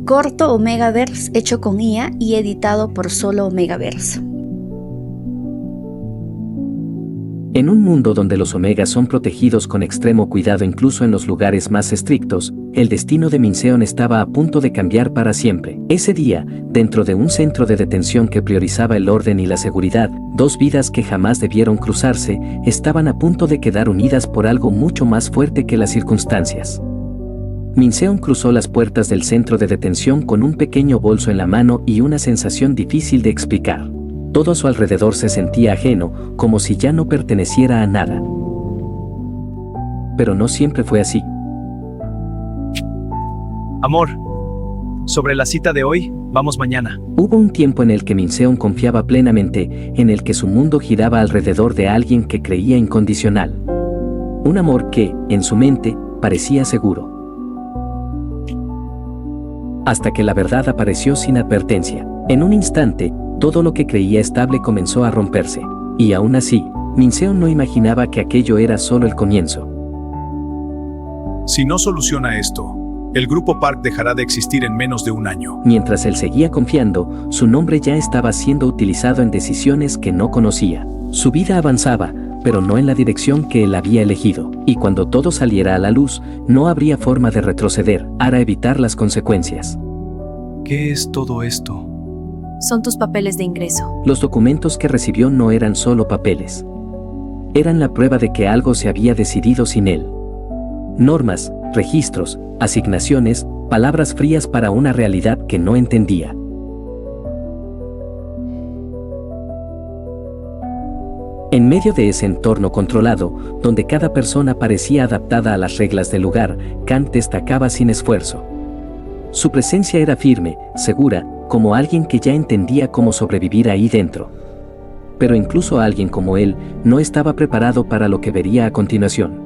corto Omegaverse hecho con IA y editado por solo Omegaverse. En un mundo donde los Omegas son protegidos con extremo cuidado incluso en los lugares más estrictos, el destino de Minseon estaba a punto de cambiar para siempre. Ese día, dentro de un centro de detención que priorizaba el orden y la seguridad, dos vidas que jamás debieron cruzarse, estaban a punto de quedar unidas por algo mucho más fuerte que las circunstancias. Minseon cruzó las puertas del centro de detención con un pequeño bolso en la mano y una sensación difícil de explicar. Todo a su alrededor se sentía ajeno, como si ya no perteneciera a nada. Pero no siempre fue así. Amor, sobre la cita de hoy, vamos mañana. Hubo un tiempo en el que Minseon confiaba plenamente, en el que su mundo giraba alrededor de alguien que creía incondicional. Un amor que, en su mente, parecía seguro. Hasta que la verdad apareció sin advertencia. En un instante, todo lo que creía estable comenzó a romperse. Y aún así, Minseon no imaginaba que aquello era solo el comienzo. Si no soluciona esto, el Grupo Park dejará de existir en menos de un año. Mientras él seguía confiando, su nombre ya estaba siendo utilizado en decisiones que no conocía. Su vida avanzaba, pero no en la dirección que él había elegido. Y cuando todo saliera a la luz, no habría forma de retroceder, para evitar las consecuencias. ¿Qué es todo esto? Son tus papeles de ingreso. Los documentos que recibió no eran solo papeles. Eran la prueba de que algo se había decidido sin él. Normas, registros, asignaciones, palabras frías para una realidad que no entendía. En medio de ese entorno controlado, donde cada persona parecía adaptada a las reglas del lugar, Kant destacaba sin esfuerzo. Su presencia era firme, segura, como alguien que ya entendía cómo sobrevivir ahí dentro. Pero incluso alguien como él no estaba preparado para lo que vería a continuación.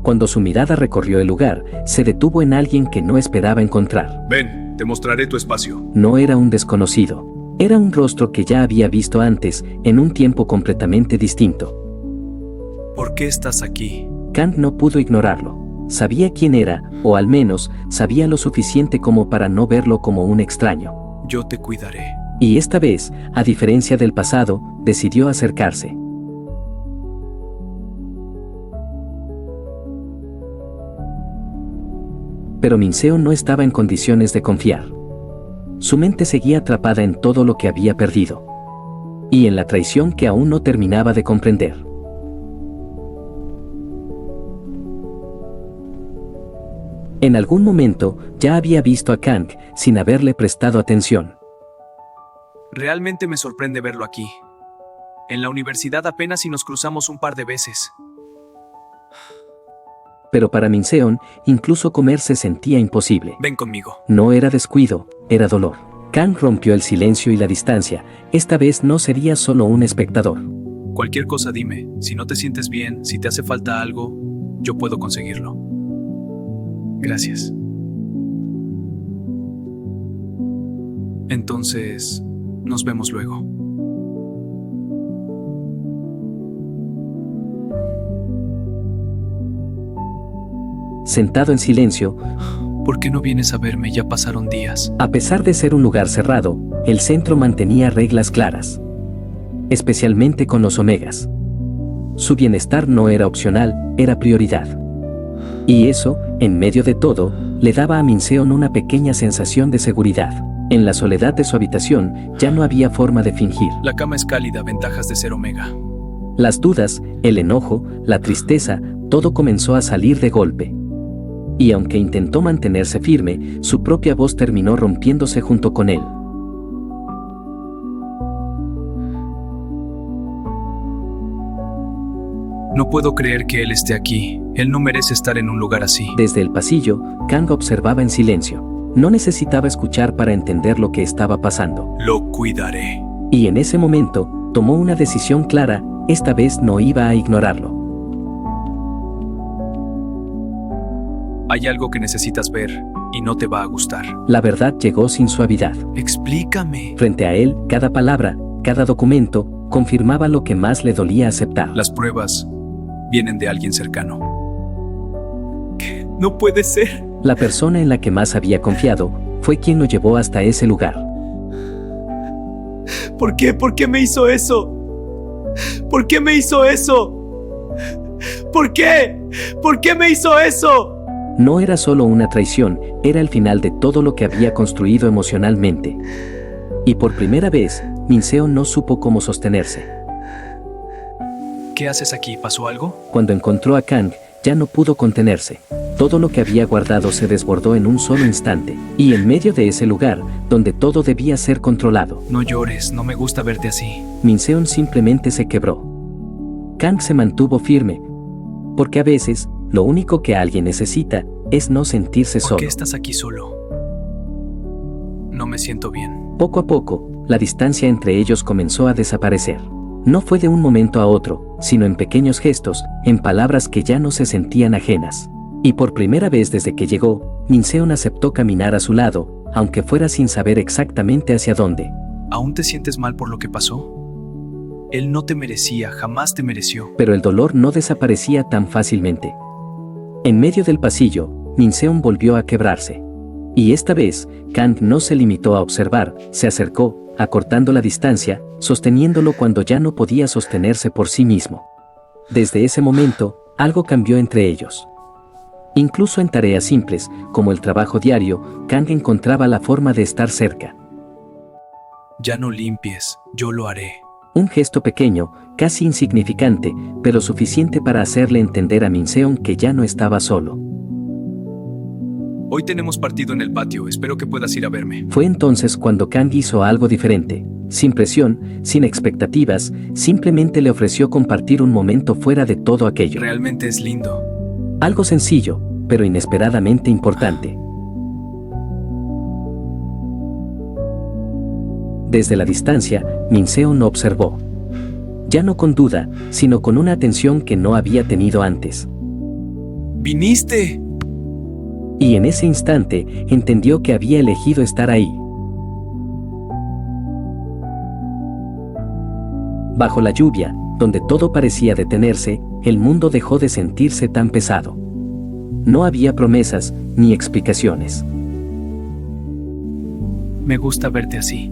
Cuando su mirada recorrió el lugar, se detuvo en alguien que no esperaba encontrar. Ven, te mostraré tu espacio. No era un desconocido. Era un rostro que ya había visto antes, en un tiempo completamente distinto. ¿Por qué estás aquí? Kant no pudo ignorarlo. Sabía quién era, o al menos, sabía lo suficiente como para no verlo como un extraño. Yo te cuidaré. Y esta vez, a diferencia del pasado, decidió acercarse. Pero Minseon no estaba en condiciones de confiar. Su mente seguía atrapada en todo lo que había perdido. Y en la traición que aún no terminaba de comprender. En algún momento, ya había visto a Kang sin haberle prestado atención. Realmente me sorprende verlo aquí. En la universidad apenas si nos cruzamos un par de veces. Pero para Minseon, incluso comer se sentía imposible. Ven conmigo. No era descuido, era dolor. Kang rompió el silencio y la distancia. Esta vez no sería solo un espectador. Cualquier cosa dime. Si no te sientes bien, si te hace falta algo, yo puedo conseguirlo. Gracias. Entonces, nos vemos luego. Sentado en silencio, ¿por qué no vienes a verme? Ya pasaron días. A pesar de ser un lugar cerrado, el centro mantenía reglas claras. Especialmente con los Omegas. Su bienestar no era opcional, era prioridad. Y eso, en medio de todo, le daba a Minseon una pequeña sensación de seguridad. En la soledad de su habitación, ya no había forma de fingir. La cama es cálida, ventajas de ser Omega. Las dudas, el enojo, la tristeza, todo comenzó a salir de golpe. Y aunque intentó mantenerse firme, su propia voz terminó rompiéndose junto con él. No puedo creer que él esté aquí. Él no merece estar en un lugar así. Desde el pasillo, Kang observaba en silencio. No necesitaba escuchar para entender lo que estaba pasando. Lo cuidaré. Y en ese momento, tomó una decisión clara, esta vez no iba a ignorarlo. Hay algo que necesitas ver, y no te va a gustar. La verdad llegó sin suavidad. Explícame. Frente a él, cada palabra, cada documento, confirmaba lo que más le dolía aceptar. Las pruebas vienen de alguien cercano. ¿Qué? No puede ser. La persona en la que más había confiado, fue quien lo llevó hasta ese lugar. ¿Por qué? ¿Por qué me hizo eso? ¿Por qué me hizo eso? ¿Por qué? ¿Por qué me hizo eso? No era solo una traición, era el final de todo lo que había construido emocionalmente. Y por primera vez, Minseon no supo cómo sostenerse. ¿Qué haces aquí? ¿Pasó algo? Cuando encontró a Kang, ya no pudo contenerse. Todo lo que había guardado se desbordó en un solo instante, y en medio de ese lugar, donde todo debía ser controlado, No llores, no me gusta verte así. Minseon simplemente se quebró. Kang se mantuvo firme, porque a veces, lo único que alguien necesita es no sentirse ¿Por solo. qué estás aquí solo? No me siento bien. Poco a poco, la distancia entre ellos comenzó a desaparecer. No fue de un momento a otro, sino en pequeños gestos, en palabras que ya no se sentían ajenas. Y por primera vez desde que llegó, Minseon aceptó caminar a su lado, aunque fuera sin saber exactamente hacia dónde. ¿Aún te sientes mal por lo que pasó? Él no te merecía, jamás te mereció. Pero el dolor no desaparecía tan fácilmente. En medio del pasillo, Minseon volvió a quebrarse. Y esta vez, Kang no se limitó a observar, se acercó, acortando la distancia, sosteniéndolo cuando ya no podía sostenerse por sí mismo. Desde ese momento, algo cambió entre ellos. Incluso en tareas simples, como el trabajo diario, Kang encontraba la forma de estar cerca. Ya no limpies, yo lo haré. Un gesto pequeño, casi insignificante, pero suficiente para hacerle entender a Minseon que ya no estaba solo. Hoy tenemos partido en el patio, espero que puedas ir a verme. Fue entonces cuando Kang hizo algo diferente. Sin presión, sin expectativas, simplemente le ofreció compartir un momento fuera de todo aquello. Realmente es lindo. Algo sencillo, pero inesperadamente importante. Desde la distancia, Minseon lo observó. Ya no con duda, sino con una atención que no había tenido antes. ¡Viniste! Y en ese instante, entendió que había elegido estar ahí. Bajo la lluvia, donde todo parecía detenerse, el mundo dejó de sentirse tan pesado. No había promesas ni explicaciones. Me gusta verte así.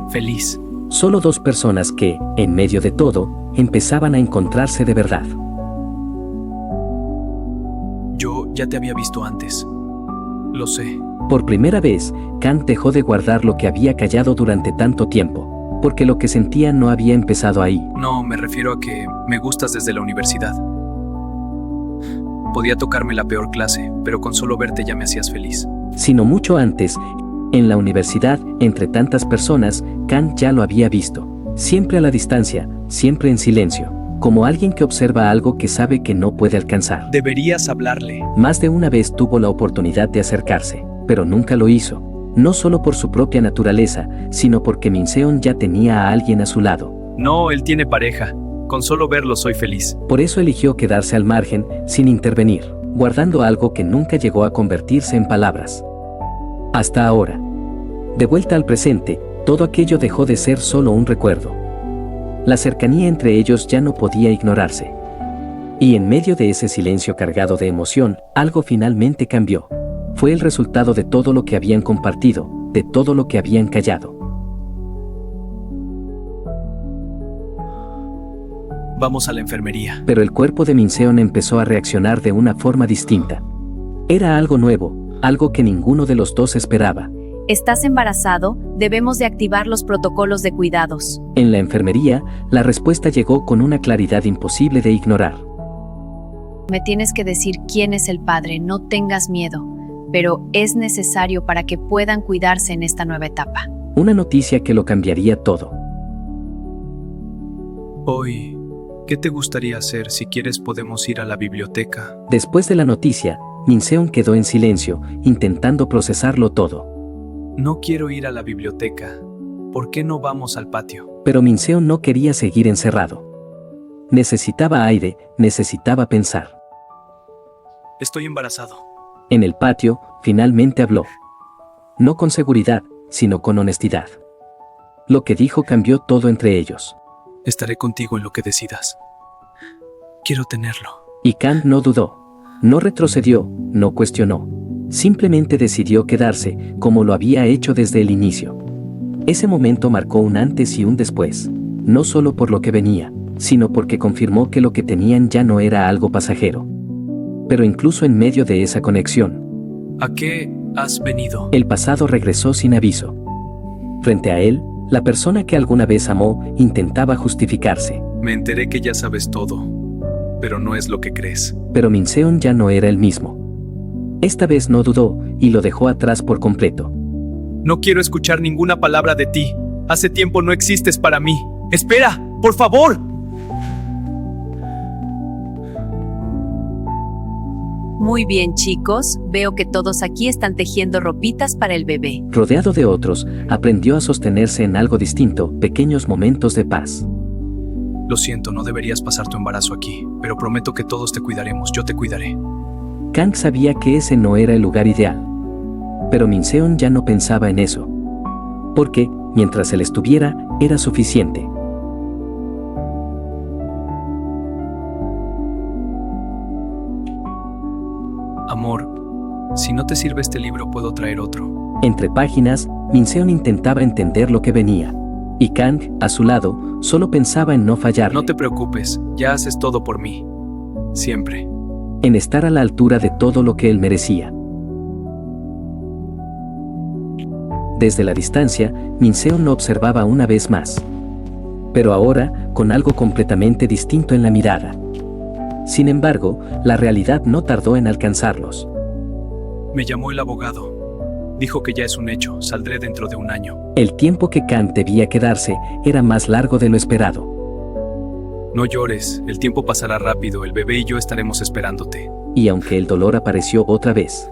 Feliz. Solo dos personas que, en medio de todo, empezaban a encontrarse de verdad. Yo ya te había visto antes. Lo sé. Por primera vez, Kang dejó de guardar lo que había callado durante tanto tiempo, porque lo que sentía no había empezado ahí. No, me refiero a que me gustas desde la universidad. Podía tocarme la peor clase, pero con solo verte ya me hacías feliz. Sino mucho antes, en la universidad, entre tantas personas, Kang ya lo había visto. Siempre a la distancia, siempre en silencio, como alguien que observa algo que sabe que no puede alcanzar. Deberías hablarle. Más de una vez tuvo la oportunidad de acercarse, pero nunca lo hizo. No solo por su propia naturaleza, sino porque Minseon ya tenía a alguien a su lado. No, él tiene pareja. Con solo verlo soy feliz. Por eso eligió quedarse al margen, sin intervenir, guardando algo que nunca llegó a convertirse en palabras. Hasta ahora. De vuelta al presente, todo aquello dejó de ser solo un recuerdo. La cercanía entre ellos ya no podía ignorarse. Y en medio de ese silencio cargado de emoción, algo finalmente cambió. Fue el resultado de todo lo que habían compartido, de todo lo que habían callado. Vamos a la enfermería. Pero el cuerpo de Minseon empezó a reaccionar de una forma distinta. Era algo nuevo, algo que ninguno de los dos esperaba. Estás embarazado, debemos de activar los protocolos de cuidados. En la enfermería, la respuesta llegó con una claridad imposible de ignorar. Me tienes que decir quién es el padre, no tengas miedo, pero es necesario para que puedan cuidarse en esta nueva etapa. Una noticia que lo cambiaría todo. Hoy, ¿qué te gustaría hacer? Si quieres podemos ir a la biblioteca. Después de la noticia, Minseon quedó en silencio, intentando procesarlo todo. No quiero ir a la biblioteca. ¿Por qué no vamos al patio? Pero Minseon no quería seguir encerrado. Necesitaba aire, necesitaba pensar. Estoy embarazado. En el patio, finalmente habló. No con seguridad, sino con honestidad. Lo que dijo cambió todo entre ellos. Estaré contigo en lo que decidas. Quiero tenerlo. Y Kang no dudó. No retrocedió, no cuestionó. Simplemente decidió quedarse, como lo había hecho desde el inicio. Ese momento marcó un antes y un después, no solo por lo que venía, sino porque confirmó que lo que tenían ya no era algo pasajero. Pero incluso en medio de esa conexión, ¿A qué has venido? el pasado regresó sin aviso. Frente a él, la persona que alguna vez amó intentaba justificarse, Me enteré que ya sabes todo, pero no es lo que crees. pero Minseon ya no era el mismo. Esta vez no dudó y lo dejó atrás por completo. No quiero escuchar ninguna palabra de ti. Hace tiempo no existes para mí. ¡Espera! ¡Por favor! Muy bien, chicos. Veo que todos aquí están tejiendo ropitas para el bebé. Rodeado de otros, aprendió a sostenerse en algo distinto, pequeños momentos de paz. Lo siento, no deberías pasar tu embarazo aquí, pero prometo que todos te cuidaremos. Yo te cuidaré. Kang sabía que ese no era el lugar ideal. Pero Minseon ya no pensaba en eso. Porque, mientras él estuviera, era suficiente. Amor, si no te sirve este libro, puedo traer otro. Entre páginas, Minseon intentaba entender lo que venía. Y Kang, a su lado, solo pensaba en no fallarle, No te preocupes, ya haces todo por mí. Siempre. en estar a la altura de todo lo que él merecía. Desde la distancia, Minseon lo observaba una vez más. Pero ahora, con algo completamente distinto en la mirada. Sin embargo, la realidad no tardó en alcanzarlos. Me llamó el abogado. Dijo que ya es un hecho, saldré dentro de un año. El tiempo que Kang debía quedarse era más largo de lo esperado. No llores, el tiempo pasará rápido, el bebé y yo estaremos esperándote. Y aunque el dolor apareció otra vez,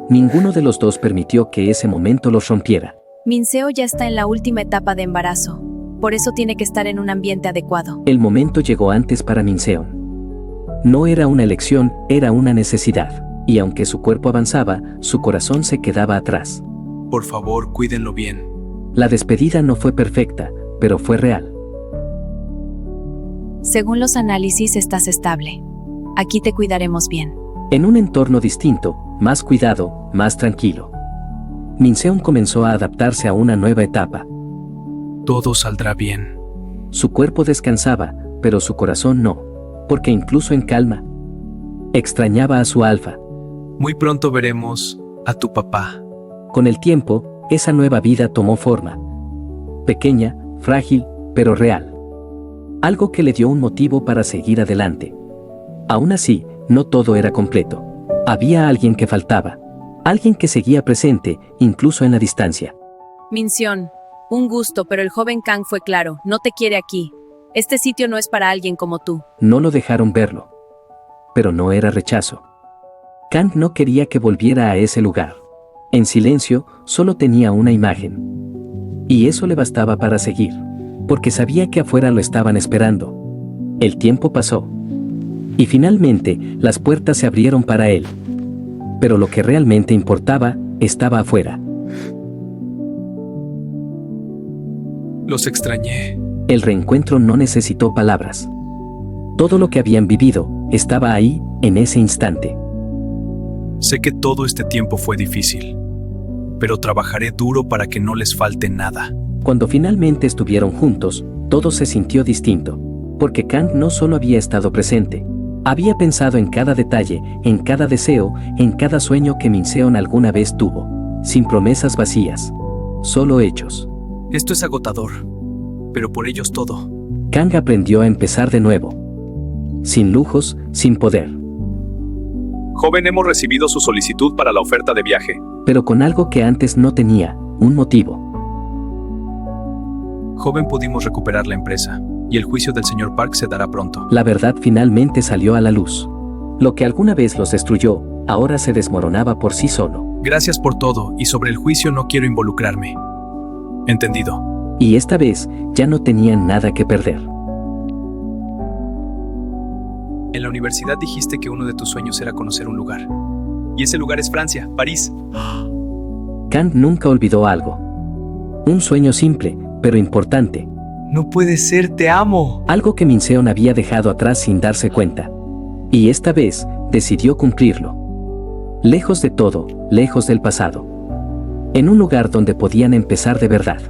ninguno de los dos permitió que ese momento los rompiera. Minseo ya está en la última etapa de embarazo. Por eso tiene que estar en un ambiente adecuado. El momento llegó antes para Minseon. No era una elección, era una necesidad. Y aunque su cuerpo avanzaba, su corazón se quedaba atrás. Por favor, cuídenlo bien. La despedida no fue perfecta, pero fue real. Según los análisis, estás estable. Aquí te cuidaremos bien. En un entorno distinto, más cuidado, más tranquilo. Minseon comenzó a adaptarse a una nueva etapa. Todo saldrá bien. Su cuerpo descansaba, pero su corazón no, porque incluso en calma, extrañaba a su alfa. Muy pronto veremos a tu papá. Con el tiempo, esa nueva vida tomó forma. Pequeña, frágil, pero real. Algo que le dio un motivo para seguir adelante. Aún así, no todo era completo. Había alguien que faltaba. Alguien que seguía presente, incluso en la distancia. Minseon, un gusto, pero el joven Kang fue claro, no te quiere aquí. Este sitio no es para alguien como tú. No lo dejaron verlo. Pero no era rechazo. Kang no quería que volviera a ese lugar. En silencio, solo tenía una imagen. Y eso le bastaba para seguir, porque sabía que afuera lo estaban esperando. El tiempo pasó. Y finalmente, las puertas se abrieron para él. Pero lo que realmente importaba, estaba afuera. Los extrañé. El reencuentro no necesitó palabras. Todo lo que habían vivido, estaba ahí, en ese instante. Sé que todo este tiempo fue difícil, pero trabajaré duro para que no les falte nada. Cuando finalmente estuvieron juntos, todo se sintió distinto, porque Kang no solo había estado presente, había pensado en cada detalle, en cada deseo, en cada sueño que Minseon alguna vez tuvo, sin promesas vacías, solo hechos. Esto es agotador, pero por ellos todo. Kang aprendió a empezar de nuevo, sin lujos, sin poder, Joven, hemos recibido su solicitud para la oferta de viaje. pero con algo que antes no tenía, un motivo. Joven, pudimos recuperar la empresa, y el juicio del señor Park se dará pronto. La verdad finalmente salió a la luz. Lo que alguna vez los destruyó, ahora se desmoronaba por sí solo. Gracias por todo, y sobre el juicio no quiero involucrarme. Entendido. Y esta vez, ya no tenían nada que perder. En la universidad dijiste que uno de tus sueños era conocer un lugar. Y ese lugar es Francia, París. Kang nunca olvidó algo. Un sueño simple, pero importante. No puede ser, te amo. Algo que Minseon había dejado atrás sin darse cuenta. Y esta vez, decidió cumplirlo. Lejos de todo, lejos del pasado. En un lugar donde podían empezar de verdad.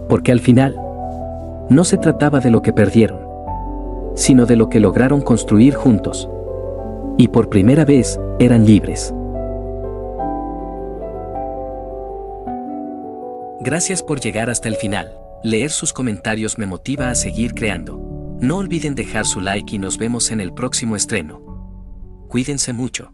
Porque al final, no se trataba de lo que perdieron, sino de lo que lograron construir juntos. Y por primera vez, eran libres. Gracias por llegar hasta el final. Leer sus comentarios me motiva a seguir creando. No olviden dejar su like y nos vemos en el próximo estreno. Cuídense mucho.